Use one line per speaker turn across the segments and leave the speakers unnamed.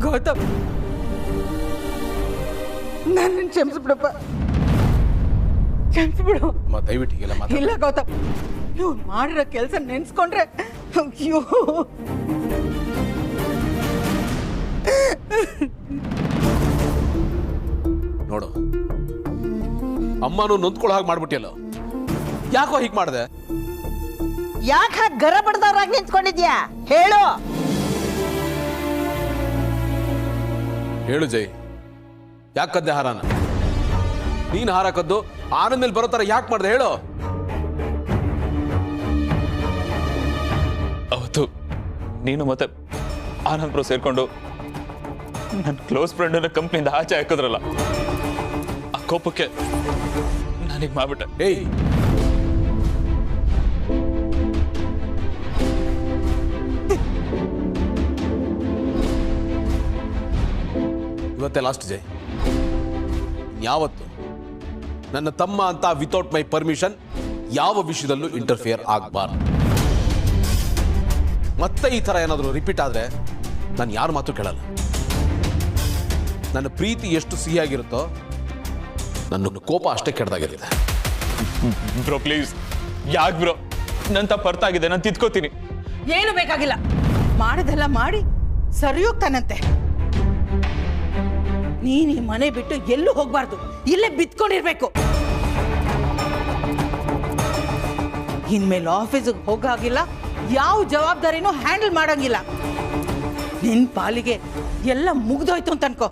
ಗೌತಮ್ ನನ್ನ ಕ್ಷಮಿಸ್ಬಿಡಪ್ಪ, ಕ್ಷಮಿಸ್ಬಿಡು.
ದಯವಿಟ್ಟು
ಇಲ್ಲ ಗೌತಮ್, ಇವ್ನು ಮಾಡಿರೋ ಕೆಲಸ ನೆನ್ಸ್ಕೊಂಡ್ರೆ ಅಯ್ಯೋ.
ನೋಡು, ಅಮ್ಮನೂ ನೊಂದ್ಕೊಳ್ಳೋ ಹಾಗೆ ಮಾಡ್ಬಿಟ್ಟಿಯಲ್ಲ, ಯಾಕೋ ಹೀಗೆ ಮಾಡಿದೆ?
ಯಾಕೆ ಹಾಗೆ ಗರ ಬಡ್ದವ್ರಾಗ ನಿಂತ್ಕೊಂಡಿದ್ಯಾ ಹೇಳು.
ಹೇಳು ಜೈ, ಯಾಕೆ ಕದ್ದೆ ಹಾರಾನ? ನೀನು ಹಾರ ಕದ್ದು ಆನಂದ ಮೇಲೆ ಬರೋ ತರ ಯಾಕೆ ಮಾಡ್ದೆ ಹೇಳು?
ಅವತ್ತು ನೀನು ಮತ್ತೆ ಆನಂದ್ ಬ್ರೋ ಸೇರ್ಕೊಂಡು ನನ್ನ ಕ್ಲೋಸ್ ಫ್ರೆಂಡನ್ನ ಕಂಪ್ನಿಯಿಂದ ಆಚೆ ಹಾಕಿದ್ರಲ್ಲ, ಆ ಕೋಪಕ್ಕೆ ನಾನೀಗ ಮಾಡ್ಬಿಟ್ಟೆ.
ಏಯ್, ಇವತ್ತೇ ಲಾಸ್ಟ್ ಜೈ. ಯಾವತ್ತು ನನ್ನ ತಮ್ಮ ಅಂತ ವಿತೌಟ್ ಮೈ ಪರ್ಮಿಷನ್ ಯಾವ ವಿಷಯದಲ್ಲೂ ಇಂಟರ್ಫಿಯರ್ ಆಗಬಾರ್ದು. ಮತ್ತೆ ಈ ತರ ಏನಾದರೂ ರಿಪೀಟ್ ಆದ್ರೆ ನಾನು ಯಾರ ಮಾತು ಕೇಳಲ್ಲ. ನನ್ನ ಪ್ರೀತಿ ಎಷ್ಟು ಸಿಹಿಯಾಗಿರುತ್ತೋ ನನ್ನ ಕೋಪ ಅಷ್ಟೇ ಕೆಟ್ಟದಾಗಿರುತ್ತೆ.
ಬ್ರೋ ಪ್ಲೀಸ್, ಯಾಕೆ ಬ್ರೋ? ನನ್ನ ತಪ್ಪು ಅರ್ಥ ಆಗಿದೆ, ನಾನು ತಿದ್ಕೋತೀನಿ.
ಏನು ಬೇಕಾಗಿಲ್ಲ, ಮಾಡಿದೆಲ್ಲ ಮಾಡಿ ಸರಿ ಹೋಗ್ತಾನಂತೆ. ನೀನ್ ಈ ಮನೆ ಬಿಟ್ಟು ಎಲ್ಲೂ ಹೋಗ್ಬಾರ್ದು, ಇಲ್ಲೇ ಬಿತ್ಕೊಂಡಿರ್ಬೇಕು. ಇನ್ಮೇಲೆ ಆಫೀಸಿಗೆ ಹೋಗಾಗಿಲ್ಲ, ಯಾವ ಜವಾಬ್ದಾರಿನೂ ಹ್ಯಾಂಡಲ್ ಮಾಡಂಗಿಲ್ಲ. ನಿನ್ ಪಾಲಿಗೆ ಎಲ್ಲ ಮುಗ್ದೋಯ್ತು ಅಂತ ಅನ್ಕೋ.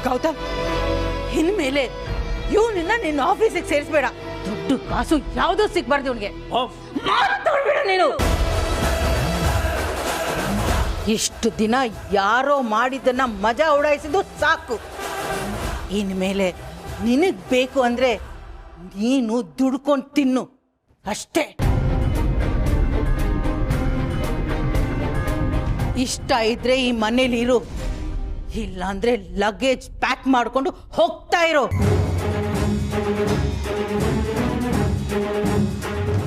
ಗೌತಮ್, ಇನ್ಮೇಲೆ ಇವನನ್ನ ನಿನ್ನ ಆಫೀಸಿಗೆ ಸೇರಿಸ್ಬೇಡ. ದುಡ್ಡು ಕಾಸು ಯಾವುದೂ ಸಿಗ್ಬಾರ್ದು ಇವನಿಗೆ. ಮಾತಾಡ್ಬೇಡ ನೀನು. ಇಷ್ಟು ದಿನ ಯಾರೋ ಮಾಡಿದ್ದನ್ನ ಮಜಾ ಉಡಾಯಿಸಿದ್ದು ಸಾಕು. ಇನ್ಮೇಲೆ ನಿನಗ್ ಬೇಕು ಅಂದ್ರೆ ನೀನು ದುಡ್ಕೊಂಡು ತಿನ್ನು ಅಷ್ಟೇ. ಇಷ್ಟ ಇದ್ರೆ ಈ ಮನೇಲಿ ಇರು, ಇಲ್ಲಾಂದ್ರೆ ಲಗೇಜ್ ಪ್ಯಾಕ್ ಮಾಡ್ಕೊಂಡು ಹೋಗ್ತಾ ಇರೋ.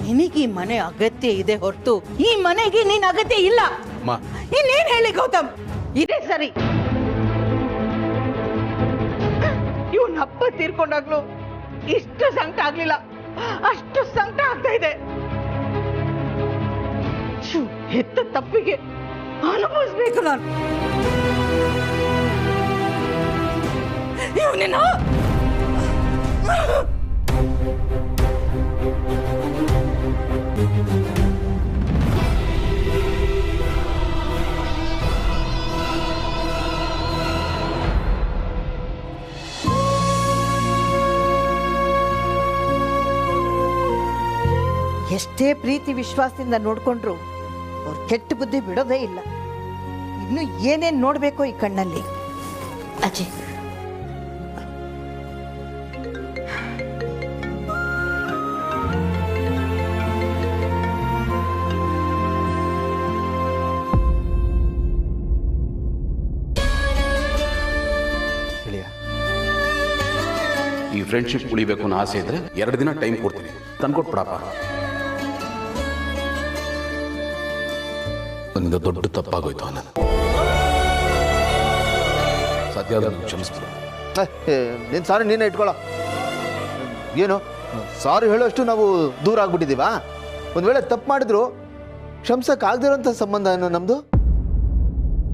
ನಿನಗೆ ಈ ಮನೆ ಅಗತ್ಯ ಇದೆ ಹೊರತು ಈ ಮನೆಗೆ ನೀನ್ ಅಗತ್ಯ ಇಲ್ಲ. ಇನ್ನೇನ್ ಹೇಳಿ ಗೌತಮ್, ಇದೇ ಸರಿ. ಇವನ್ ಹಬ್ಬ ತೀರ್ಕೊಂಡಾಗ್ಲು ಇಷ್ಟು ಸಂಕಟ ಆಗ್ಲಿಲ್ಲ, ಅಷ್ಟು ಸಂಕಟ ಆಗ್ತಾ ಇದೆ. ಹೆತ್ತ ತಪ್ಪಿಗೆ ಅನುಭವಿಸ್ಬೇಕು ನಾನು. ಇವನೇನ
ಎಷ್ಟೇ ಪ್ರೀತಿ ವಿಶ್ವಾಸದಿಂದ ನೋಡ್ಕೊಂಡ್ರು ಅವ್ರ ಕೆಟ್ಟ ಬುದ್ಧಿ ಬಿಡೋದೇ ಇಲ್ಲ. ಇನ್ನು ಏನೇನ್ ನೋಡ್ಬೇಕೋ ಈ ಕಣ್ಣಲ್ಲಿ. ಅಜ್ಜಿ,
ಈ ಫ್ರೆಂಡ್ಶಿಪ್ ಉಳಿಬೇಕು ಅನ್ನೋ ಆಸೆ ಇದ್ರೆ 2 ದಿನ ಟೈಮ್ ಕೊಡ್ತೀನಿ, ತಂದ್ಕೊಟ್ಬಿಡಪ್ಪ. ನನ್ನಿಂದ ದೊಡ್ಡ ತಪ್ಪಾಗೋಯ್ತು ಆನಂದ್, ಸದ್ಯ ಕ್ಷಮಿಸ್ಬಿಡು.
ನೀನು ಸಾರಿ ನೀನೇ ಇಟ್ಕೊಳ್ಳೋ. ಏನು ಸಾರಿ ಹೇಳೋಷ್ಟು ನಾವು ದೂರ ಆಗ್ಬಿಟ್ಟಿದ್ದೀವಾ? ಒಂದು ವೇಳೆ ತಪ್ಪು ಮಾಡಿದ್ರು ಕ್ಷಮಿಸಕ್ಕಾಗದಿರೋಂಥ ಸಂಬಂಧ ಏನೋ ನಮ್ಮದು.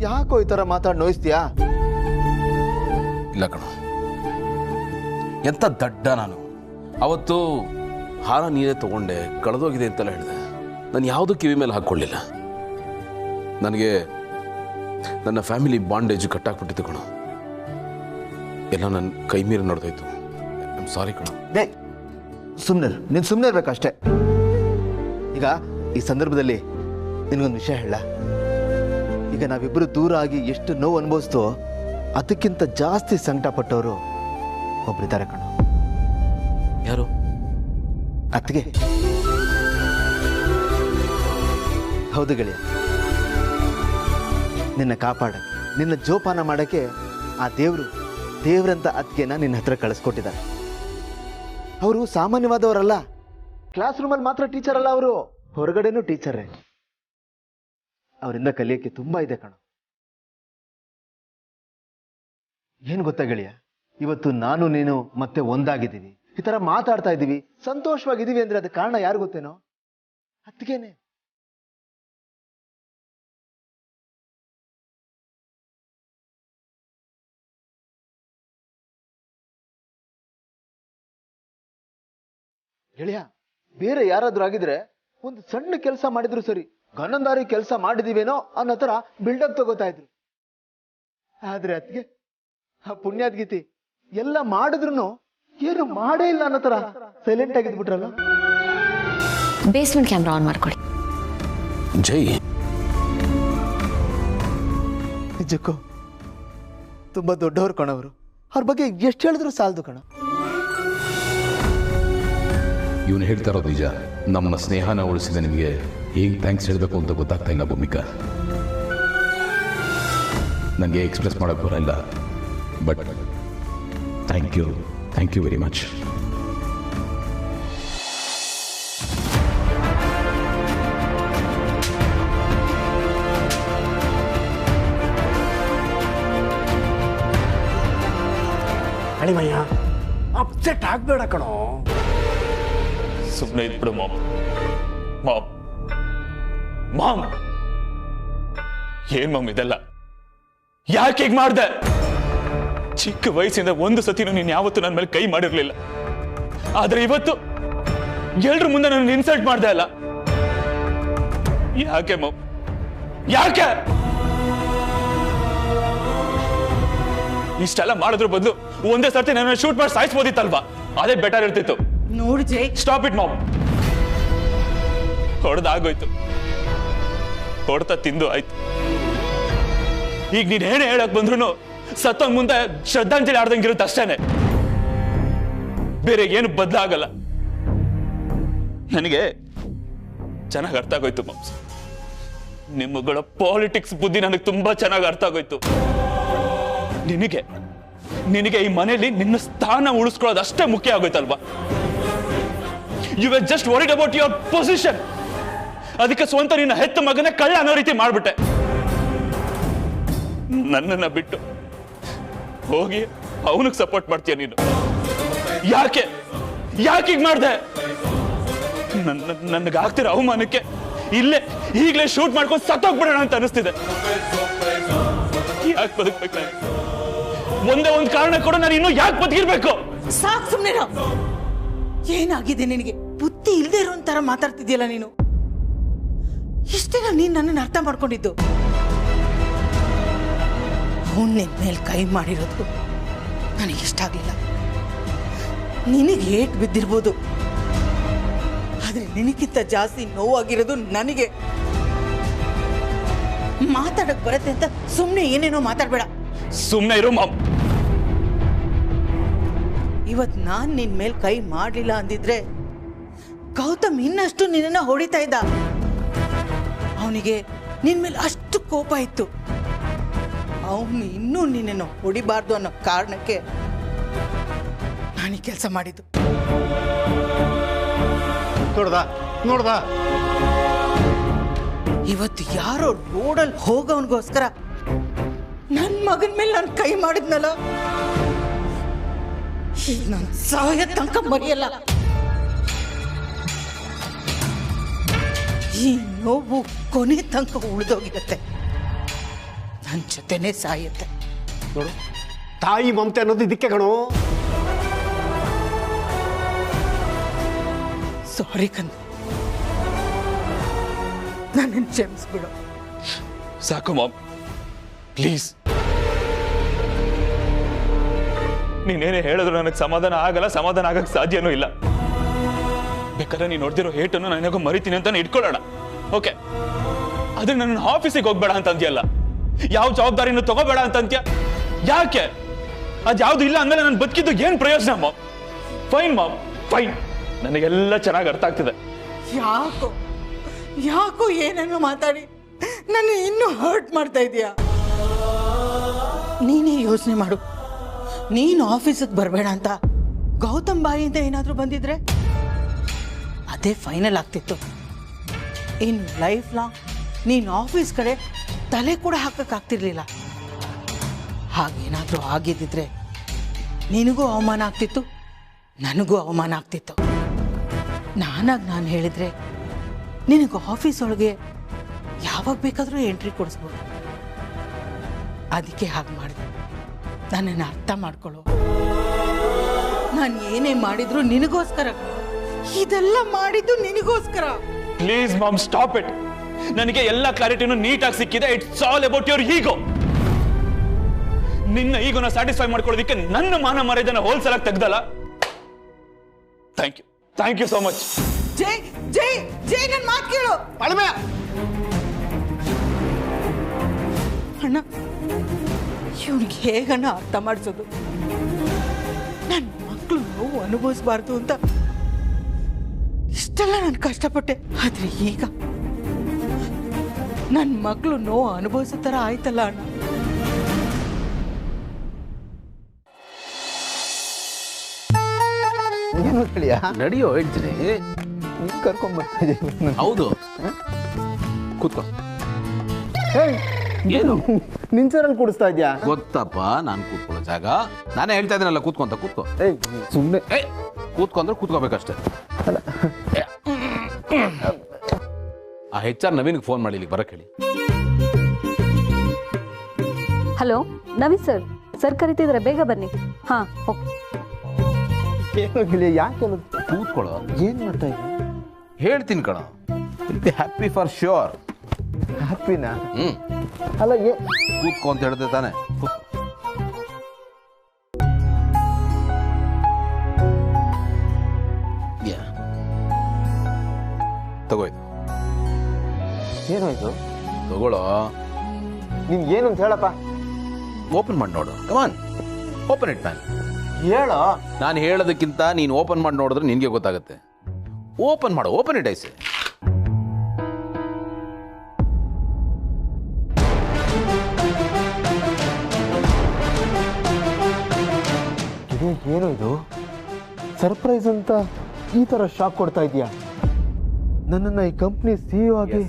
ಯಾಕೋ ಈ ಥರ ಮಾತಾಡಿ ನೋಯಿಸ್ತೀಯಾ?
ಇಲ್ಲ ಕಣ, ಎಂಥ ದಡ್ಡ ನಾನು. ಅವತ್ತು ಹಾರ ನೀರೇ ತಗೊಂಡೆ, ಕಳೆದೋಗಿದೆ ಅಂತೆಲ್ಲ ಹೇಳಿದೆ. ನಾನು ಯಾವುದೂ ಕಿವಿ ಮೇಲೆ ಹಾಕ್ಕೊಳ್ಳಿಲ್ಲ. ನನಗೆ ನನ್ನ ಫ್ಯಾಮಿಲಿ ಬಾಂಡೇಜ್ ಕಟ್ಟಾಕ್ಬಿಟ್ಟಿತ್ತು ಕಣ. ಎಲ್ಲ ನನ್ನ ಕೈ ಮೀರಿ ನಡೆದೋಯ್ತು. ಐ ಆಮ್ ಸಾರಿ ಕಣ.
ನೀನು ಸುಮ್ಮನೆ ಇರ್ಬೇಕಷ್ಟೇ. ಈಗ ಈ ಸಂದರ್ಭದಲ್ಲಿ ನಿನಗೊಂದು ವಿಷಯ ಹೇಳ. ಈಗ ನಾವಿಬ್ಬರು ದೂರ ಆಗಿ ಎಷ್ಟು ನೋವು ಅನುಭವಿಸ್ತೋ ಅದಕ್ಕಿಂತ ಜಾಸ್ತಿ ಸಂಕಟ ಪಟ್ಟವರು ಒಬ್ಬರಿದ್ದಾರೆ ಕಣ.
ಯಾರು?
ಅತ್ತಿಗೆ. ಹೌದು ಗೆಳೆಯ, ನಿನ್ನ ಕಾಪಾಡಕ್ಕೆ, ನಿನ್ನ ಜೋಪಾನ ಮಾಡೋಕ್ಕೆ ಆ ದೇವ್ರಂತ ಅತ್ತಿಗೆನ ನಿನ್ನ ಹತ್ರ ಕಳಿಸ್ಕೊಟ್ಟಿದ್ದಾರೆ. ಅವರು ಸಾಮಾನ್ಯವಾದವರಲ್ಲ. ಕ್ಲಾಸ್ ರೂಮಲ್ಲಿ ಮಾತ್ರ ಟೀಚರ್ ಅಲ್ಲ, ಅವರು ಹೊರಗಡೆನೂ ಟೀಚರೇ. ಅವರಿಂದ ಕಲಿಯೋಕ್ಕೆ ತುಂಬ ಇದೆ ಕಣ. ಏನು ಗೊತ್ತಾ ಗೆಳೆಯ, ಇವತ್ತು ನಾನು ನೀನು ಮತ್ತೆ ಒಂದಾಗಿದ್ದೀವಿ, ಈ ಥರ ಮಾತಾಡ್ತಾ ಇದ್ದೀವಿ, ಸಂತೋಷವಾಗಿದ್ದೀವಿ ಅಂದರೆ ಅದಕ್ಕೆ ಕಾರಣ ಯಾರು ಗೊತ್ತೇನೋ? ಅತ್ತಿಗೆನೆ. ಗೆಳೆಯ, ಬೇರೆ ಯಾರಾದ್ರೂ ಆಗಿದ್ರೆ ಒಂದು ಸಣ್ಣ ಕೆಲಸ ಮಾಡಿದ್ರು ಸರಿ, ಗನಂದಾರಿ ಕೆಲಸ ಮಾಡಿದೀವೇನೋ ಅನ್ನೋ ತರ ಬಿಲ್ಡಪ್ ತಗೋತಾ ಇದ್ರು. ಆದ್ರೆ ಅದ್ಗೆ ಆ ಪುಣ್ಯಾದ್ಗೀತಿ ಎಲ್ಲ ಮಾಡಿದ್ರು ಏನು ಮಾಡೇ ಇಲ್ಲ ಅನ್ನೋ ತರ ಸೈಲೆಂಟ್ ಆಗಿದ್ಬಿಟ್ರಲ್ಲ.
ಬೇಸ್ಮೆಂಟ್ ಕ್ಯಾಮ್ರಾ ಆನ್ ಮಾಡ್ಕೊಳ್ಳಿ.
ಜೈ,
ನಿಜಕ್ಕೂ ತುಂಬಾ ದೊಡ್ಡವರು ಕಣವರು, ಅವ್ರ ಬಗ್ಗೆ ಎಷ್ಟು ಹೇಳಿದ್ರು ಸಾಲದು ಕಣ.
ಇವನು ಹೇಳ್ತಾ ಇರೋದು ನಿಜ. ನಮ್ಮ ಸ್ನೇಹನ ಉಳಿಸಿದ ನಿಮಗೆ ಹೇಗೆ ಥ್ಯಾಂಕ್ಸ್ ಹೇಳಬೇಕು ಅಂತ ಗೊತ್ತಾಗ್ತಾ ಇಲ್ಲ ಭೂಮಿಕಾ. ನನಗೆ ಎಕ್ಸ್ಪ್ರೆಸ್ ಮಾಡೋಕ್ಕೆ ಬರಲ್ಲ, but thank you very much.
ಅಳಿಮಯ್ಯ, ಅಪ್ಸೆಟ್ ಆಗ್ಬೇಡ ಕಣೋ.
ಸುಮ್ಮನೆ ಇದ್ಬಿಡು ಮಾಮ್. ಮಾಮ್ ಮಾಮ್ ಏನ್ ಮಾಮ್ ಇದೆಲ್ಲ? ಯಾಕೆ ಹೀಗೆ ಮಾಡ್ದೆ? ಚಿಕ್ಕ ವಯಸ್ಸಿಂದ ಒಂದು ಸತಿನೂ ನೀನು ಯಾವತ್ತೂ ನನ್ನ ಮೇಲೆ ಕೈ ಮಾಡಿರ್ಲಿಲ್ಲ, ಆದ್ರೆ ಇವತ್ತು ಎಲ್ರ ಮುಂದೆ ನನ್ನ ಇನ್ಸಲ್ಟ್ ಮಾಡ್ದೆ ಅಲ್ಲ. ಯಾಕೆ ಮಾಮ್? ಯಾಕೆ ಇಷ್ಟೆಲ್ಲ ಮಾಡಿದ್ರ ಬದಲು ಒಂದೇ ಸರ್ತಿ ನನ್ನ ಶೂಟ್ ಮಾಡಿ ಸಾಯಿಸ್ಬೋದಿತ್ತಲ್ವಾ? ಅದೇ ಬೆಟರ್ ಇರ್ತಿತ್ತು.
ನೋಡು ಜೈ,
ಸ್ಟಾಪ್ ಇಟ್ ಮಾಮ್. ಹೊಡೆದಾಗೋಯ್ತು, ಹೊಡ್ತಾ ತಿಂದು ಆಯ್ತು. ಈಗ ನೀನ್ ಏನೇ ಹೇಳಕ್ ಬಂದ್ರು ಸತ್ತೋನ್ ಮುಂದೆ ಶ್ರದ್ಧಾಂಜಲಿ ಆಡ್ದಂಗಿರುತ್ತೆ ಅಷ್ಟೇನೆ, ಬೇರೆ ಏನು ಬದಲಾಗಲ್ಲ. ನನಗೆ ಚೆನ್ನಾಗಿ ಅರ್ಥ ಆಗೋಯ್ತು ಮಾಮ್ಸ್, ನಿಮ್ಮಗಳ ಪಾಲಿಟಿಕ್ಸ್ ಬುದ್ಧಿ ನನಗೆ ತುಂಬಾ ಚೆನ್ನಾಗಿ ಅರ್ಥ ಆಗೋಯ್ತು. ನಿನಗೆ ಈ ಮನೆಯಲ್ಲಿ ನಿನ್ನ ಸ್ಥಾನ ಉಳಿಸ್ಕೊಳ್ಳೋದು ಅಷ್ಟೇ ಮುಖ್ಯ ಆಗೋಯ್ತಲ್ವಾ? You were just worried about your position. ಅದಕ್ಕೆ ಸ್ವಂತ ನಿನ್ನ ಹೆತ್ತ ಮಗನೇ ಕಳ್ಳ ಅನ್ನೋ ರೀತಿ ಮಾಡ್ಬಿಟ್ಟೆ. ನನ್ನನ್ನ ಬಿಟ್ಟು ಹೋಗಿ ಅವನಿಗೆ ಸಪೋರ್ಟ್ ಮಾಡ್ತೀಯ ನೀನು. ಯಾಕೆ ಹೀಗೆ ಮಾಡ್ದೆ? ನನಗೆ ಆಗ್ತಿರೋ ಅವಮಾನಕ್ಕೆ ಈಗಲೇ ಶೂಟ್ ಮಾಡ್ಕೊಂಡು ಸತ್ತೋಗ್ಬಿಡೋಣ ಅಂತ ಅನಿಸ್ತಿದೆ. ಯಾಕೆ ಬದುಕ್ಬೇಕು ನಾನು? ಒಂದೇ ಒಂದು ಕಾರಣ ಕೂಡ ನಾನು ಇನ್ನೂ ಯಾಕೆ ಬದುಕಿರ್ಬೇಕು?
ಸಾಕು ಸುಮ್ಮನೆ. ಏನಾಗಿದೆ ನಿನಗೆ? ಬುದ್ಧಿ ಇಲ್ಲದೆ ಇರೋ ತರ ಮಾತಾಡ್ತಿದ್ಯಲ್ಲ ನೀನು. ಇಷ್ಟೇ ನೀನ್ ನನ್ನನ್ನು ಅರ್ಥ ಮಾಡ್ಕೊಂಡಿದ್ದು. ಅವನ್ ನಿನ್ ಮೇಲೆ ಕೈ ಮಾಡಿರೋದು ನನಗೆ ಇಷ್ಟ ಆಗ್ಲಿಲ್ಲ. ನಿನಗೆ ಏಟ್ ಬಿದ್ದಿರ್ಬೋದು, ಆದ್ರೆ ನಿನಗಿಂತ ಜಾಸ್ತಿ ನೋವಾಗಿರೋದು ನನಗೆ. ಮಾತಾಡಕ್ ಬರತ್ತೆ ಅಂತ ಸುಮ್ನೆ ಏನೇನೋ ಮಾತಾಡ್ಬೇಡ.
ಸುಮ್ನೆ ಇರು ಮಾಮ್.
ಇವತ್ ನಾನ್ ನಿನ್ ಮೇಲೆ ಕೈ ಮಾಡ್ಲಿಲ್ಲ ಅಂದಿದ್ರೆ ಗೌತಮ್ ಇನ್ನಷ್ಟು ನಿನ್ನ ಹೊಡಿತಾ ಇದ್ದ. ಅವನಿಗೆ ನಿನ್ ಮೇಲೆ ಅಷ್ಟು ಕೋಪ ಇತ್ತು. ಅವನು ಇನ್ನೂ ನಿನ್ನನ್ನು ಹೊಡಿಬಾರ್ದು ಅನ್ನೋ ಕಾರಣಕ್ಕೆ ನಾನು ಈ ಕೆಲಸ ಮಾಡಿದ್ದು.
ನೋಡ್ದ
ಇವತ್ತು ಯಾರೋ ರೋಡಲ್ಲಿ ಹೋಗೋನ್ಗೋಸ್ಕರ ನನ್ ಮಗನ ಮೇಲೆ ನಾನು ಕೈ ಮಾಡಿದ್ನಲ್ಲ, ನಾನು ಸಾಯ ತನಕ ಮರೆಯಲ್ಲ. ಈ ನೋವು ಕೊನೆ ತನಕ ಉಳಿದೋಗಿರುತ್ತೆ, ನನ್ನ ಜೊತೆನೆ ಸಾಯುತ್ತೆ.
ನೋಡು, ತಾಯಿ ಮಮತೆ ಅನ್ನೋದು ಇದಕ್ಕೆ ಕಣೋ.
ಸಾರಿ ಕಂದ, ನನ್ನನ್ನು ಕ್ಷಮಿಸ್ಬಿಡು.
ಸಾಕು ಮಾಮ್, ಪ್ಲೀಸ್. ನೀನೇನೇ ಹೇಳಿದ್ರು ನನಗೆ ಸಮಾಧಾನ ಆಗಲ್ಲ, ಸಮಾಧಾನ ಆಗಕ್ಕೆ ಸಾಧ್ಯನೂ ಇಲ್ಲ. ಬೇಕಾದ್ರೆ ನೀನು ನೋಡ್ದಿರೋ ಹೇಟನ್ನು ನನಗೂ ಮರಿತೀನಿ ಅಂತ ಇಟ್ಕೊಳ್ಳೋಣ, ಓಕೆ. ಆದ್ರೆ ನನ್ನ ಆಫೀಸಿಗೆ ಹೋಗ್ಬೇಡ ಅಂತ ಅಂದ್ಯಲ್ಲ, ಯಾವ ಜವಾಬ್ದಾರಿನೂ ತಗೋಬೇಡ ಅಂತ ಅಂತ್ಯ. ಯಾಕೆ? ಅದ್ಯಾವ್ದು ಇಲ್ಲ ಅಂದ್ಮೇಲೆ ನಾನು ಬದುಕಿದ್ದು ಏನ್ ಪ್ರಯೋಜನ ಮಾಮ್? Fine ma'am, fine. ನನಗೆಲ್ಲ ಚೆನ್ನಾಗಿ ಅರ್ಥ ಆಗ್ತಿದೆ.
ಯಾಕೋ ಏನೇನೋ ಮಾತಾಡಿ ನನ್ನ ಇನ್ನೂ ಹರ್ಟ್ ಮಾಡ್ತಾ ಇದೀಯಾ? ನೀನೇ ಯೋಚನೆ ಮಾಡು. ನೀನು ಆಫೀಸಿಗೆ ಬರಬೇಡ ಅಂತ ಗೌತಮ್ ಬಾಯಿಯಿಂದ ಏನಾದರೂ ಬಂದಿದ್ರೆ ಅದೇ ಫೈನಲ್ ಆಗ್ತಿತ್ತು. ಇನ್ನು ಲೈಫ್ ಲಾಂಗ್ ನೀನು ಆಫೀಸ್ ಕಡೆ ತಲೆ ಕೂಡ ಹಾಕಕ್ಕಾಗ್ತಿರ್ಲಿಲ್ಲ. ಹಾಗೇನಾದರೂ ಆಗಿದ್ದಿದ್ರೆ ನಿನಗೂ ಅವಮಾನ ಆಗ್ತಿತ್ತು, ನನಗೂ ಅವಮಾನ ಆಗ್ತಿತ್ತು. ನಾನು ಹೇಳಿದರೆ ನಿನಗೆ ಆಫೀಸ್ ಒಳಗೆ ಯಾವಾಗ ಬೇಕಾದರೂ ಎಂಟ್ರಿ ಕೊಡಿಸ್ಬೋದು. ಅದಕ್ಕೆ ಹಾಗೆ ಮಾಡಿದೆ. ನನ್ನನ್ನು ಅರ್ಥ ಮಾಡ್ಕೊಳ್ಳೋ. ನಾನು ಏನೇ ಮಾಡಿದ್ರು ನಿನಗೋಸ್ಕರ. ಇದೆಲ್ಲ ಮಾಡಿದ್ದು ನಿನಗೋಸ್ಕರ.
Please mom, stop it. ನನಗೆ ಎಲ್ಲ ಕ್ಲಾರಿಟಿನೂ ನೀಟಾಗಿ ಸಿಕ್ಕಿದೆ. It's all about your ego. ನಿನ್ನ ಈಗೋನ ಸ್ಯಾಟಿಸ್ಫೈ ಮಾಡ್ಕೊಳ್ಳೋದಕ್ಕೆ ನನ್ನ ಮಾನ ಮರ್ಯಾದೆನ ಹೋಲ್ಸೇಲ್ ಆಗಿ ತೆಗ್ದಲ್ಲ. Thank you so much.
Jai Jai Jai, ನನ್ನ ಮಾತು ಕೇಳು. ಅಣ್ಣ, ಇವನಿಗೆ ಹೇಗಣ್ಣ ಅರ್ಥ ಮಾಡಿಸೋದು? ನನ್ನ ಮಕ್ಕಳು ನೋವು ಅನುಭವಿಸಬಾರ್ದು ಅಂತ ಇಷ್ಟೆಲ್ಲ ನಾನು ಕಷ್ಟಪಟ್ಟೆ. ಆದ್ರೆ ಈಗ ನನ್ನ ಮಕ್ಕಳು ನೋವು ಅನುಭವಿಸೋ ಥರ ಆಯ್ತಲ್ಲ ಅಣ್ಣ.
ಏನು ಹೇಳಿಯಾ?
ನಡಿಯೋ ಹೇಳ್ತೀನಿ.
ನೀನು ಕರ್ಕೊಂಡ್ಬರ್ತಾ ಇದ್ದೀನಿ.
ಹೌದು, ಕೂತ್ಕೋ.
ಏನು ನಿಂಚರಲ್ಲಿ ಕೂಡಿಸ್ತಾ ಇದ್ಯಾ?
ಗೊತ್ತಪ್ಪ, ನಾನು ಕೂತ್ಕೊಳ್ಳೋ ಜಾಗ. ನಾನೇ ಹೇಳ್ತಾ ಇದ್ದೀನಲ್ಲ, ಕೂತ್ಕೊಂತ ಕೂತ್ಕೋ.
ಸುಮ್ಮನೆ
ಕೂತ್ಕೊಂಡ್ರೆ ಕೂತ್ಕೋಬೇಕಷ್ಟೇ. ಆ HR ನವೀನ್ಗೆ ಫೋನ್ ಮಾಡಿ ಇಲ್ಲಿಗೆ ಬರಕ್ಕೆ ಹೇಳಿ.
ಹಲೋ ನವೀನ್ ಸರ್ ಕರಿತಿದ್ರೆ ಬೇಗ ಬನ್ನಿ. ಹಾಂ ಓಕೆ.
ಏನು ಹೇಳಿ? ಯಾಕೆ
ಕೂತ್ಕೊಳ್ಳೋ.
ಏನು ಮಾಡ್ತಾ ಇದ್ದೆ?
ಹೇಳ್ತೀನಿ ಕಣ. Happy for sure.
ಹ್ಯಾಪಿನಾ?
ಹ್ಮ್.
ಅಲ್ಲ
ಕೂತ್ಕೊ ಅಂತ ಹೇಳ್ದೆ ತಾನೆ. ತಗೋಯ್ತು.
ಏನಾಯ್ತು?
ತಗೊಳ್ಳೋ.
ನಿನ್ ಏನು ಅಂತ ಹೇಳಪ್ಪ.
ಓಪನ್ ಮಾಡಿ ನೋಡು. ಕಮಾನ್, ಓಪನ್ ಇಟ್ ಮ್ಯಾನ್.
ಹೇಳೋ.
ನಾನು ಹೇಳೋದಕ್ಕಿಂತ ನೀನು ಓಪನ್ ಮಾಡಿ ನೋಡಿದ್ರೆ ನಿನಗೆ ಗೊತ್ತಾಗುತ್ತೆ. ಓಪನ್ ಮಾಡು. Open it I say.
ಏನು ಇದು ಸರ್ಪ್ರೈಸ್ ಅಂತ ಈ ತರ ಶಾಕ್ ಕೊಡ್ತಾ ಇದೀಯಾ? ನನ್ನನ್ನು ಈ ಕಂಪ್ನಿ CEO ಆಗಿ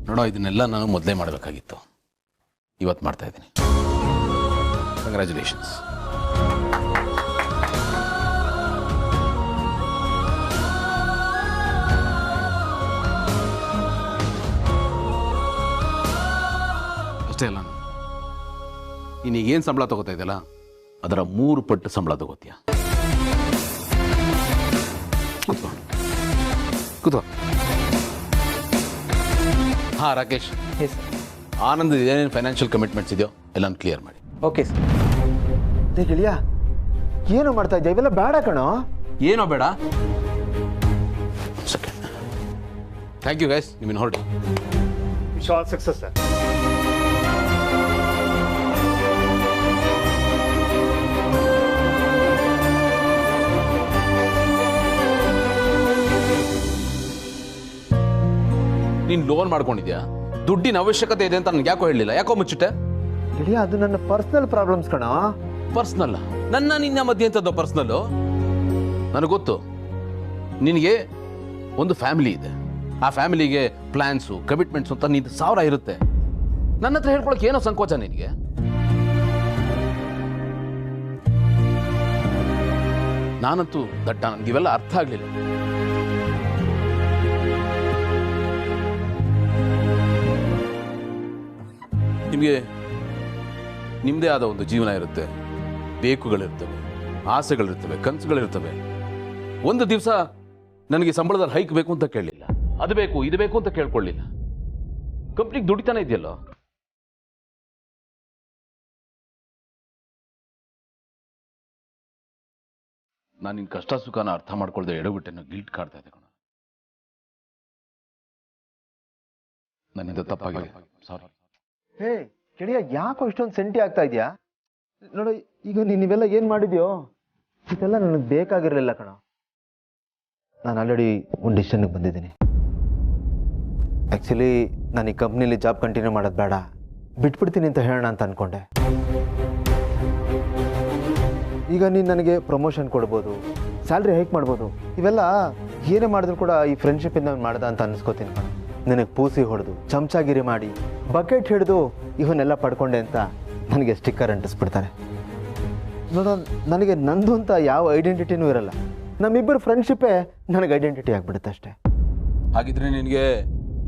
ನೋಡೋ, ಇದನ್ನೆಲ್ಲ ನಾನು ಮೊದಲೇ ಮಾಡಬೇಕಾಗಿತ್ತು. ಇವತ್ತು ಮಾಡ್ತಾ ಇದ್ದೀನಿ. ಕಂಗ್ರ್ಯಾಚುಲೇಷನ್ಸ್. ಅಷ್ಟೇ ಅಲ್ಲ, ನೀನು ಏನು ಸಂಬಳ ತಗೋತಾ ಇದೆಯಲ್ಲ ಅದರ 3 ಪಟ್ಟು ಸಂಬಳ ತಗೋತೀಯ. ಕೂತ್ಕೋ. ಹಾಂ ರಾಕೇಶ್, ಆನಂದ್ ಏನೇನು ಫೈನಾನ್ಷಿಯಲ್ ಕಮಿಟ್ಮೆಂಟ್ಸ್ ಇದೆಯೋ ಎಲ್ಲಾನು ಕ್ಲಿಯರ್ ಮಾಡಿ.
Okay sir. ಗೆಳೆಯ, ಏನು ಮಾಡ್ತಾ ಇದ್ಯಾ? ಇವೆಲ್ಲ ಬೇಡ ಕಣೋ.
ಏನೋ ಬೇಡ. ಸೆಕೆಂಡ್. Thank you guys. ನಿಮ್ಮನ್ನು ಹೊರಡಿ.
Wish all success sir.
ನೀನು ಲೋನ್ ಮಾಡ್ಕೊಂಡಿದ್ಯಾ? ದುಡ್ಡಿನ ಅವಶ್ಯಕತೆ ಇದೆ ಅಂತ ನನಗೆ ಯಾಕೋ ಹೇಳಲಿಲ್ಲ. ಯಾಕೋ ಮುಚ್ಚಿಟ್ಟೆ?
ಗೆಳೆಯ, ಅದು ನನ್ನ ಪರ್ಸನಲ್ ಪ್ರಾಬ್ಲಮ್ಸ್ ಕಣೋ.
ಪರ್ಸ್ನಲ್? ನನ್ನ ನಿನ್ನ ಮಧ್ಯೆ ಅಂತದ್ದು ಪರ್ಸ್ನಲ್ಲು? ನನಗೆ ಗೊತ್ತು. ನಿನಗೆ ಒಂದು ಫ್ಯಾಮಿಲಿ ಇದೆ. ಆ ಫ್ಯಾಮಿಲಿಗೆ ಪ್ಲಾನ್ಸು, ಕಮಿಟ್ಮೆಂಟ್ಸು ಅಂತ ನೀನು 1000 ಇರುತ್ತೆ. ನನ್ನ ಹತ್ರ ಹೇಳ್ಕೊಳಕ್ಕೆ ಏನೋ ಸಂಕೋಚ ನಿನಗೆ? ನಾನಂತೂ ದಟ್ಟ. ನನಗಿವೆಲ್ಲ ಅರ್ಥ ಆಗಲಿಲ್ಲ. ನಿಮಗೆ ನಿಮ್ಮದೇ ಆದ ಒಂದು ಜೀವನ ಇರುತ್ತೆ, ಬೇಕುಗಳಿರ್ತವೆ, ಆಸೆಗಳಿರ್ತವೆ, ಕನಸುಗಳಿರ್ತವೆ. ಒಂದು ದಿವಸ ನನಗೆ ಸಂಬಳದಲ್ಲಿ ಹೈಕ್ ಬೇಕು ಅಂತ ಕೇಳಲಿಲ್ಲ. ಅದು ಬೇಕು ಇದು ಬೇಕು ಅಂತ ಕೇಳ್ಕೊಳ್ಳಿಲ್ಲ. ಕಂಪ್ನಿಗೆ ದುಡಿತಾನೆ ಇದೆಯಲ್ಲೋ. ನಾನು ನಿನ್ನ ಕಷ್ಟ ಸುಖನ ಅರ್ಥ ಮಾಡ್ಕೊಳ್ದೆ ಎಡಬಿಟ್ಟೆನೋ ಗಿಲ್ಟ್ ಕಾಡ್ತಾ ಇದೆ ಕಣ. ನನ್ನಿಂದ ತಪ್ಪಾಗಿದೆ. ಸಾರಿ.
ಹೇ ಗೆಳೆಯ, ಯಾಕೋ ಇಷ್ಟೊಂದು ಸೆಂಟಿ ಆಗ್ತಾ ಇದೆಯಾ? ನೋಡು, ಈಗ ನೀವೆಲ್ಲ ಏನು ಮಾಡಿದ್ಯೋ ಇದೆಲ್ಲ ನನಗೆ ಬೇಕಾಗಿರಲಿಲ್ಲ ಕಣ. ನಾನು ಆಲ್ರೆಡಿ ಒಂದು ಡಿಸಿಷನ್ಗೆ ಬಂದಿದ್ದೀನಿ. ಆ್ಯಕ್ಚುಲಿ ನಾನು ಈ ಕಂಪ್ನಿಲಿ ಜಾಬ್ ಕಂಟಿನ್ಯೂ ಮಾಡೋದು ಬೇಡ, ಬಿಟ್ಬಿಡ್ತೀನಿ ಅಂತ ಹೇಳೋಣ ಅಂತ ಅಂದ್ಕೊಂಡೆ. ಈಗ ನೀನು ನನಗೆ ಪ್ರಮೋಷನ್ ಕೊಡ್ಬೋದು, ಸ್ಯಾಲ್ರಿ ಹೈಕ್ ಮಾಡ್ಬೋದು. ಇವೆಲ್ಲ ಏನೇ ಮಾಡಿದ್ರು ಕೂಡ ಈ ಫ್ರೆಂಡ್ಶಿಪ್ಪಿಂದ ಮಾಡ್ದ ಅಂತ ಅನ್ನಿಸ್ಕೋತೀನಿ ಕಣ. ನಿನಗೆ ಪೂಸಿ ಹೊಡೆದು ಚಮಚಾಗಿರಿ ಮಾಡಿ ಬಕೆಟ್ ಹಿಡಿದು ಇವನ್ನೆಲ್ಲ ಪಡ್ಕೊಂಡೆ ಅಂತ ನನಗೆ ಸ್ಟಿಕ್ಕರ್ ಅಂಟಿಸ್ಬಿಡ್ತಾರೆ. ನೋಡೋ, ನನಗೆ ನಂದು ಅಂತ ಯಾವ ಐಡೆಂಟಿಟಿನೂ ಇರಲ್ಲ. ನಮ್ಮಿಬ್ಬರು ಫ್ರೆಂಡ್ಶಿಪ್ಪೇ ನನಗೆ ಐಡೆಂಟಿಟಿ ಆಗಿಬಿಡುತ್ತೆ ಅಷ್ಟೇ.
ಹಾಗಿದ್ರೆ ನಿನಗೆ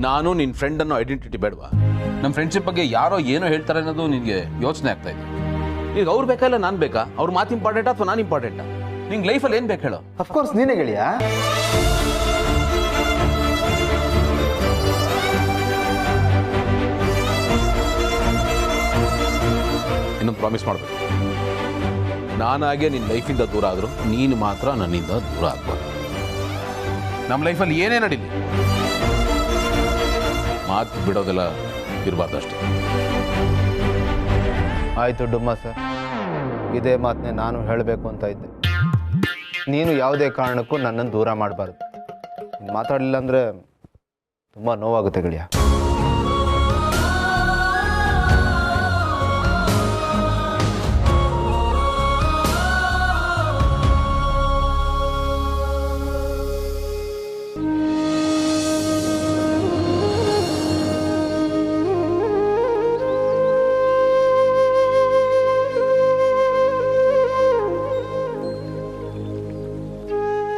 ನಾನು ನಿನ್ನ ಫ್ರೆಂಡ್ ಅನ್ನೋ ಐಡೆಂಟಿಟಿ ಬೇಡವಾ? ನಮ್ಮ ಫ್ರೆಂಡ್ಶಿಪ್ ಬಗ್ಗೆ ಯಾರೋ ಏನೋ ಹೇಳ್ತಾರೆ ಅನ್ನೋದು ನಿನಗೆ ಯೋಚನೆ ಆಗ್ತಾ ಇದೆ. ಈಗ ಅವ್ರು ಬೇಕಾ ಇಲ್ಲ ನಾನು ಬೇಕಾ? ಅವ್ರ ಮಾತು ಇಂಪಾರ್ಟೆಂಟಾ ಅಥವಾ ನಾನು ಇಂಪಾರ್ಟೆಂಟಾ? ನಿಂಗೆ ಲೈಫಲ್ಲಿ ಏನು ಬೇಕು ಹೇಳೋ?
ಅಫ್ಕೋರ್ಸ್ ನೀನೇ ಗೆಳೆಯಾ.
ಇನ್ನೊಂದು ಪ್ರಾಮಿಸ್ ಮಾಡಬೇಕು. ನಾನಾಗೆ ನಿನ್ನ ಲೈಫಿಂದ ದೂರ ಆದರೂ ನೀನು ಮಾತ್ರ ನನ್ನಿಂದ ದೂರ ಆಗ್ಬಾರ್ದು. ನಮ್ಮ ಲೈಫಲ್ಲಿ ಏನೇ ನಡೀಲಿ ಮಾತು ಬಿಡೋದೆಲ್ಲ ಇರಬಾರ್ದು ಅಷ್ಟೇ.
ಆಯಿತು ಡುಮ್ಮ ಸರ್, ಇದೇ ಮಾತನ್ನೇ ನಾನು ಹೇಳಬೇಕು ಅಂತ ಇದ್ದೆ. ನೀನು ಯಾವುದೇ ಕಾರಣಕ್ಕೂ ನನ್ನನ್ನು ದೂರ ಮಾಡಬಾರ್ದು. ಮಾತಾಡಲಿಲ್ಲ ಅಂದರೆ ತುಂಬ ನೋವಾಗುತ್ತೆ ಗೆಳೆಯ.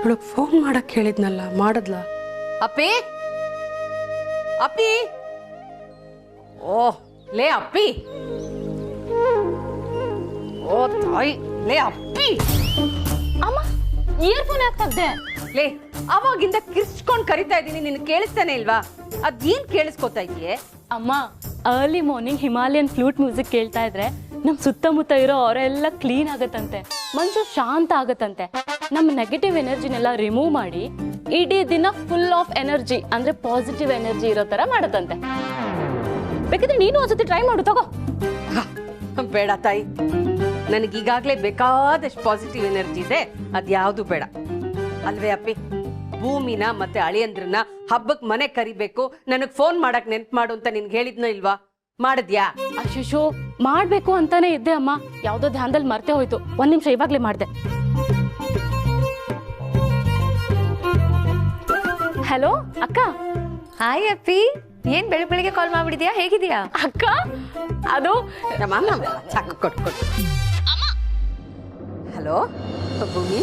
ಅವಳಿಗೆ ಫೋನ್ ಮಾಡಕ್ ಹೇಳಿದ್ನಲ್ಲ, ಮಾಡದ್ಲ?
ಅಪ್ಪಿ ಅಪ್ಪಿ, ಓಹ್ ಲೇ ಅಪ್ಪಿ, ಓ ತಾಯಿ, ಲೇ ಅಪ್ಪಿ.
ಅಮ್ಮ ಇಯರ್ಫೋನ್ ಯಾಕೆ ತೆಗ್ದೆ?
ಲೇ, ಅವಾಗಿಂದ ಕಿರ್ಚ್ಕೊಂಡ್ ಕರಿತಾ ಇದ್ದೀನಿ, ನಿನ್ ಕೇಳಿಸ್ತಾನೆ ಇಲ್ವಾ? ಅದೇನ್ ಕೇಳಿಸ್ಕೊತಾ ಇದೀಯೇ?
ಅಮ್ಮ, early morning Himalayan flute music ಕೇಳ್ತಾ ಇದ್ರೆ ನಮ್ಮ ಸುತ್ತಮುತ್ತ ಇರೋ ಅವರೆಲ್ಲ ಕ್ಲೀನ್ ಆಗತ್ತಂತೆ, ಮನ್ಸು ಶಾಂತ ಆಗತ್ತಂತೆ. ನಮ್ಮ ನೆಗೆಟಿವ್ ಎನರ್ಜಿನೆಲ್ಲ ರಿಮೂವ್ ಮಾಡಿ ಇಡೀ ದಿನ ಫುಲ್ ಆಫ್ ಎನರ್ಜಿ ಅಂದ್ರೆ ಪಾಸಿಟಿವ್ ಎನರ್ಜಿ ಇರೋ ತರ ಮಾಡತ್ತಂತೆ. ಬೇಕಿದ್ರೆ ನೀನು ಒಂದ್ಸತಿ ಟ್ರೈ ಮಾಡು, ತಗೋ.
ಬೇಡ ತಾಯಿ, ನನಗೀಗಾಗ್ಲೇ ಬೇಕಾದಷ್ಟು ಪಾಸಿಟಿವ್ ಎನರ್ಜಿ ಇದೆ, ಅದ್ಯಾವುದು ಬೇಡ ಅಲ್ವೇ ಅಪ್ಪಿ? ಭೂಮಿನ ಮತ್ತೆ ಅಳಿಯಂದ್ರನ್ನ ಹಬ್ಬಕ್ ಮನೆ ಕರಿಬೇಕು, ನನಗ್ ಫೋನ್ ಮಾಡಕ್ ನೆನ್ಪು ಮಾಡು ಅಂತ ನಿನ್ಗೆ ಹೇಳಿದ್ನೋ ಇಲ್ವಾ? ಮಾಡಿದ್ಯಾ?
ಅಶಿಶೋ, ಮಾಡ್ಬೇಕು ಅಂತಾನೆ ಇದ್ದೆ ಅಮ್ಮ, ಯಾವ್ದೋ ಧ್ಯಾನದಲ್ಲಿ ಮರ್ತೆ ಹೋಯ್ತು. ಒಂದ್ ನಿಮಿಷ, ಇವಾಗ್ಲೇ ಮಾಡ್ದೆ. ಹಲೋ ಅಕ್ಕ.
ಹಾಯ್ ಅಪ್ಪಿ, ಏನ್ ಬೆಳಿಗ್ಗೆ ಕಾಲ್ ಮಾಡ್ಬಿಡಿದ್ಯಾ? ಹೇಗಿದ್ಯಾ
ಅಕ್ಕ? ಅದು
ಹಲೋ ಭೂಮಿ,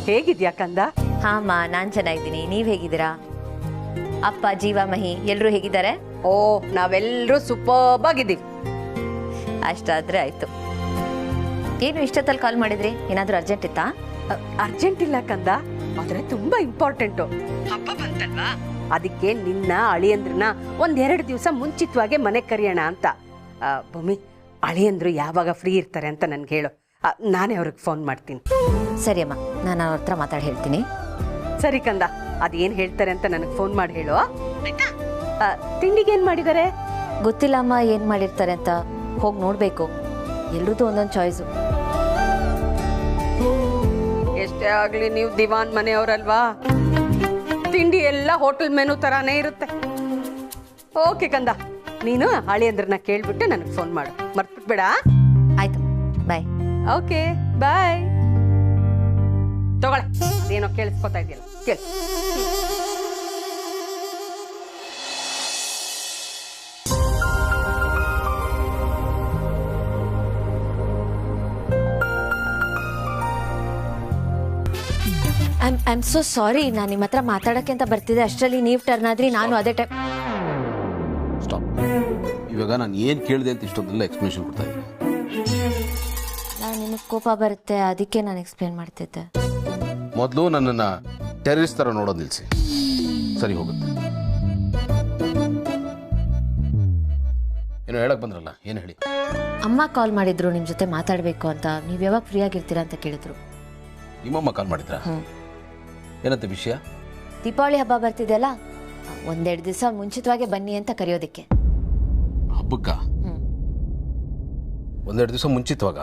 ಹೇಗಿದ್ಯಾ ಕಂದ?
ಹಾ ಅಮ್ಮ, ನಾನ್ ಚೆನ್ನಾಗಿದ್ದೀನಿ. ನೀವ್ ಹೇಗಿದ್ದೀರಾ? ಅಪ್ಪ, ಜೀವ, ಮಹಿ ಎಲ್ರು ಹೇಗಿದ್ದಾರೆ?
ಓ, ನಾವೆಲ್ಲರೂ ಸೂಪರ್ಬ್ ಆಗಿದ್ದೀವಿ.
ಅಷ್ಟಾದ್ರೆ ಆಯ್ತು. ಏನು ಇಷ್ಟೊತ್ತಲ್ಲಿ ಕಾಲ್ ಮಾಡಿದ್ರಿ? ಏನಾದ್ರೂ ಅರ್ಜೆಂಟ್ ಇತ್ತಾ?
ಅರ್ಜೆಂಟ್ ಇಲ್ಲ ಕಂದ, ಆದ್ರೆ ತುಂಬಾ ಇಂಪಾರ್ಟೆಂಟು. ಹಬ್ಬ ಬಂತಲ್ವಾ, ಅದಕ್ಕೆ ನಿನ್ನ ಅಳಿಯಂದ್ರನ್ನ 1-2 ದಿವಸ ಮುಂಚಿತವಾಗಿ ಮನೆ ಕರಿಯೋಣ ಅಂತ. ಭೂಮಿ, ಅಳಿಯಂದ್ರು ಯಾವಾಗ ಫ್ರೀ ಇರ್ತಾರೆ ಅಂತ ನನ್ಗೆ ಹೇಳು, ನಾನೇ ಅವ್ರಿಗೆ ಫೋನ್ ಮಾಡ್ತೀನಿ.
ಸರಿ ಅಮ್ಮ, ನಾನು ಅವ್ರ ಹತ್ರ ಮಾತಾಡಿ ಹೇಳ್ತೀನಿ.
ಸರಿ ಕಂದ, ಅದೇನ್ ಹೇಳ್ತಾರೆ ಅಂತ ನನಗೆ ಫೋನ್ ಮಾಡಿ ಹೇಳು. ತಿಂಡಿಗೆ ಏನ್ ಮಾಡಿದ್ದಾರೆ?
ಗೊತ್ತಿಲ್ಲ ಅಮ್ಮ, ಏನ್ ಮಾಡಿರ್ತಾರೆ ಅಂತ. ಹೋಗಿ ನೋಡ್ಬೇಕು. ಎಲ್ರದ್ದು ಒಂದೊಂದು ಚಾಯ್ಸು.
ಎಷ್ಟೇ ಆಗ್ಲಿ ನೀವು ದಿವಾನ್ ಮನೆಯವರಲ್ವಾ, ತಿಂಡಿ ಎಲ್ಲ ಹೋಟೆಲ್ ಮೆನು ತರಾನೇ ಇರುತ್ತೆ. ಓಕೆ ಕಂದ, ನೀನು ಅಳಿಯಂದ್ರನ್ನ ಕೇಳ್ಬಿಟ್ಟು ನನಗೆ ಫೋನ್ ಮಾಡು, ಮರ್ತ್ಬಿಟ್ಬೇಡ.
ಆಯ್ತು, ಬಾಯ್.
Okay bye. ತಗೊಳ್ಳೆ, ಅದೇನೋ ಕೇಳಿಸ್ಕೊತಾ ಇದೆಯಲ್ಲ, ಕೇಳಿ.
ಐ ಆಮ್ ಸೋ ಸಾರಿ, ನಾನು ನಿಮ್ಮ ಹತ್ರ ಮಾತಾಡಕ್ಕೆ ಅಂತ ಬರ್ತಿದ್ದೆ, ಅಷ್ಟರಲ್ಲಿ ನೀವು ಟರ್ನ್ ಆದ್ರಿ. ನಾನು ಅದೇ ಟೈಮ್.
ಸ್ಟಾಪ್. ಇವಾಗ ನಾನು ಏನು ಕೇಳಿದೆ ಅಂತ ಇಷ್ಟೊಂದೆಲ್ಲ ಎಕ್ಸ್ಪ್ಲನೇಷನ್ ಕೊಡ್ತಾ ಇದ್ದೀನಿ.
ನಿಮಗೆ ಕೋಪ ಬರುತ್ತೆ, ಅದಕ್ಕೆ ನಾನು ಎಕ್ಸ್ಪ್ಲೇನ್ ಮಾಡ್ತಿದ್ದೆ.
ಮೊದಲು ನನ್ನನ್ನು ಟೆರರಿಸ್ಟ್ ಥರ ನೋಡೋದು ನಿಲ್ಲಿಸಿ, ಸರಿ ಹೋಗುತ್ತೆ. ಏನೋ ಹೇಳಕ್ ಬಂದ್ರಲ್ಲ, ಏನು ಹೇಳಿ?
ಅಮ್ಮ ಕಾಲ್ ಮಾಡಿದ್ರು ನಿಮ್ಮ ಜೊತೆ ಮಾತಾಡಬೇಕು ಅಂತ. ನೀವು ಯಾವಾಗ ಫ್ರೀ ಆಗಿರ್ತೀರಾ ಅಂತ ಕೇಳಿದ್ರು.
ನಿಮ್ಮಮ್ಮ ಕಾಲ್ ಮಾಡಿದ್ರಾ? ಏನಂತ ವಿಷಯ?
ದೀಪಾವಳಿ ಹಬ್ಬ ಬರ್ತಿದೆಯಲ್ಲ, 1-2 ದಿವಸ ಮುಂಚಿತವಾಗಿ ಬನ್ನಿ ಅಂತ ಕರೆಯೋದಕ್ಕೆ.
ಹಬ್ಬಕ್ಕ 1-2 ದಿವಸ ಮುಂಚಿತವಾಗ?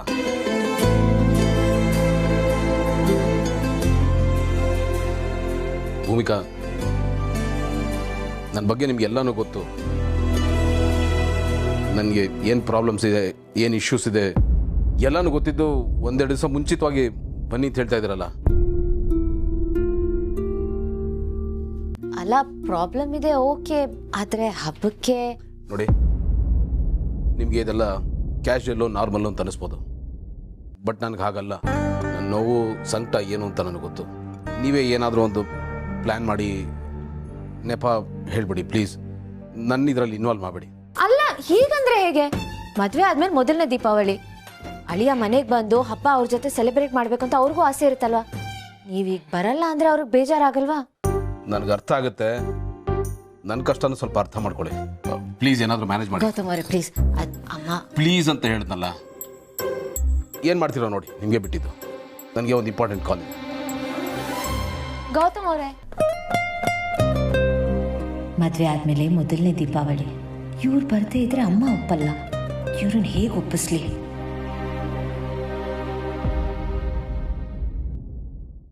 ಭೂಮಿಕಾ, ನನ್ನ ಬಗ್ಗೆ ನಿಮ್ಗೆಲ್ಲನೂ ಗೊತ್ತು. ನನಗೆ ಏನು ಪ್ರಾಬ್ಲಮ್ಸ್ ಇದೆ, ಏನು ಇಶ್ಯೂಸ್ ಇದೆ ಎಲ್ಲನೂ ಗೊತ್ತಿದ್ದು 1-2 ದಿವಸ ಮುಂಚಿತವಾಗಿ ಬನ್ನಿ ಅಂತ ಹೇಳ್ತಾ ಇದ್ದೀರಲ್ಲ.
ಅಲ್ಲ ಪ್ರಾಬ್ಲಮ್ ಇದೆ ಓಕೆ, ಆದರೆ ಹಬ್ಬಕ್ಕೆ
ನೋಡಿ, ನಿಮಗೆ ಇದೆಲ್ಲ ಕ್ಯಾಶುಯಲ್ಲು ನಾರ್ಮಲ್ಲು ಅಂತ ಅನಿಸ್ಬೋದು, ಬಟ್ ನನಗೆ ಹಾಗಲ್ಲ. ನನ್ನ ನೋವು ಸಂಕಟ ಏನು ಅಂತ ನನಗೆ ಗೊತ್ತು. ನೀವೇ ಏನಾದರೂ ಒಂದು ಪ್ಲ್ಯಾನ್ ಮಾಡಿ ನೆಪ ಹೇಳ್ಬಿಡಿ ಪ್ಲೀಸ್. ನನ್ನ ಇದರಲ್ಲಿ ಇನ್ವಾಲ್ವ್ ಮಾಡಬೇಡಿ.
ಅಲ್ಲ ಹೀಗಂದ್ರೆ ಹೇಗೆ? ಮದುವೆ ಆದ್ಮೇಲೆ ಮೊದಲನೇ ದೀಪಾವಳಿ, ಅಳಿಯ ಮನೆಗೆ ಬಂದು ಹಬ್ಬ ಅವ್ರ ಜೊತೆ ಸೆಲೆಬ್ರೇಟ್ ಮಾಡ್ಬೇಕಂತ ಅವ್ರಿಗೂ ಆಸೆ ಇರುತ್ತಲ್ವಾ? ನೀವೀಗ ಬರಲ್ಲ ಅಂದ್ರೆ ಅವ್ರಿಗೆ ಬೇಜಾರಾಗಲ್ವಾ?
ನನಗೆ ಅರ್ಥ ಆಗುತ್ತೆ, ನನ್ನ ಕಷ್ಟನೂ ಸ್ವಲ್ಪ ಅರ್ಥ ಮಾಡ್ಕೊಳ್ಳಿ ಪ್ಲೀಸ್. ಏನಾದರೂ ಮ್ಯಾನೇಜ್ ಮಾಡಿ
ಗೌತಮ್ ಅವರೇ ಪ್ಲೀಸ್. ಅಮ್ಮ
ಪ್ಲೀಸ್ ಅಂತ ಹೇಳಿದ್ನಲ್ಲ, ಏನು ಮಾಡ್ತೀರೋ ನೋಡಿ, ನಿಮಗೆ ಬಿಟ್ಟಿದ್ದು. ನನಗೆ ಒಂದು ಇಂಪಾರ್ಟೆಂಟ್ ಕಾಲ್ ಇದೆ.
ಗೌತಮ್ ಅವರೇ,
ಮದುವೆ ಆದಮೇಲೆ ಮೊದಲನೇ ದೀಪಾವಳಿ, ಇವ್ರು ಬರದೇ ಇದ್ರೆ ಅಮ್ಮ ಒಪ್ಪಲ್ಲ. ಇವ್ರನ್ನ ಹೇಗೆ ಒಪ್ಪಿಸ್ಲಿ?